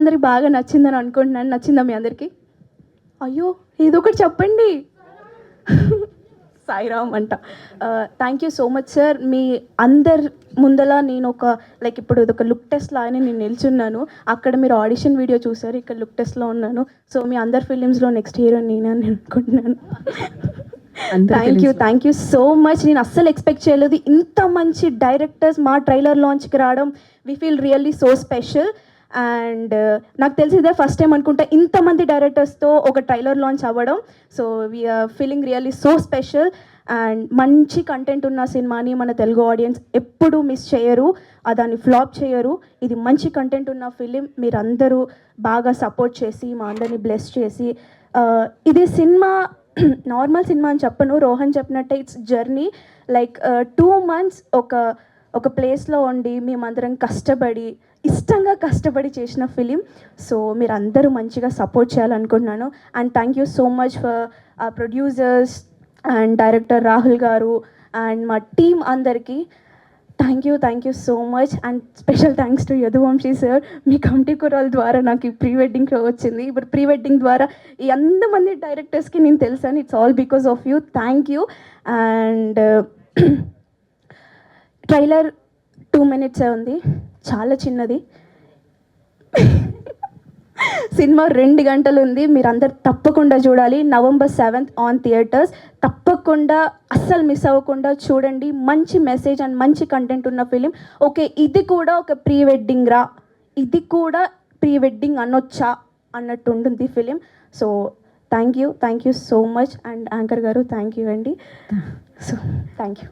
అందరికి బాగా నచ్చిందని అనుకుంటున్నాను. నచ్చిందా మీ అందరికీ? అయ్యో ఏదో ఒకటి చెప్పండి. సాయిరామ్ అంట. Thank you so much sir. మీ అందరి ముందల నేను ఒక లైక్ ఇప్పుడు ఇదొక లుక్ టెస్ట్ లాగానే నేను నిల్చున్నాను. అక్కడ మీరు ఆడిషన్ వీడియో చూసారు, ఇక్కడ లుక్ టెస్ట్లో ఉన్నాను. సో మీ అందరి ఫిలిమ్స్లో నెక్స్ట్ హీరో నేనే అని అనుకుంటున్నాను. Thank you so much. నేను అస్సలు ఎక్స్పెక్ట్ చేయలేదు ఇంత మంచి డైరెక్టర్స్ మా ట్రైలర్ లాంచ్కి రావడం. We feel really so special. And నాకు తెలిసి ఇదే ఫస్ట్ టైం అనుకుంటా ఇంతమంది డైరెక్టర్స్తో ఒక ట్రైలర్ లాంచ్ అవ్వడం. So we are feeling really so special. And మంచి కంటెంట్ ఉన్న సినిమాని మన తెలుగు ఆడియన్స్ ఎప్పుడూ మిస్ చేయరు, దాన్ని ఫ్లాప్ చేయరు. ఇది మంచి కంటెంట్ ఉన్న ఫిలిం. మీరందరూ బాగా సపోర్ట్ చేసి మా అందరినీ బ్లెస్ చేసి, ఇది సినిమా నార్మల్ సినిమా అని చెప్పను, రోహన్ చెప్పినట్టే ఇట్స్ జర్నీ. లైక్ 2 months ఒక ప్లేస్లో ఉండి మేమందరం ఇష్టంగా కష్టపడి చేసిన ఫిలిం. సో మీరు అందరూ మంచిగా సపోర్ట్ చేయాలనుకుంటున్నాను. And thank you so much for producers and director Rahul గారు అండ్ మా టీమ్ అందరికీ thank you so much. And special thanks to Yaduvamshi sir. మీ కమిటీ కురాల ద్వారా నాకు ఈ ప్రీ వెడ్డింగ్ షో వచ్చింది. ఇప్పుడు ప్రీ వెడ్డింగ్ ద్వారా ఈ ఎంతమంది డైరెక్టర్స్కి నేను తెలుసాను. It's all because of you. Thank you. And trailer 2 minutes ఉంది, చాలా చిన్నది. సినిమా 2 గంటలు ఉంది. మీరందరు తప్పకుండా చూడాలి. November 7th on theatres. తప్పకుండా అస్సలు మిస్ అవ్వకుండా చూడండి. మంచి మెసేజ్ అండ్ మంచి కంటెంట్ ఉన్న ఫిలిం. ఓకే ఇది కూడా ఒక ప్రీ వెడ్డింగ్ రా, ఇది కూడా ప్రీ వెడ్డింగ్ అనొచ్చా అన్నట్టు ఉంటుంది film. So thank you so much. And anchor గారు థ్యాంక్ యూ అండి. So thank you.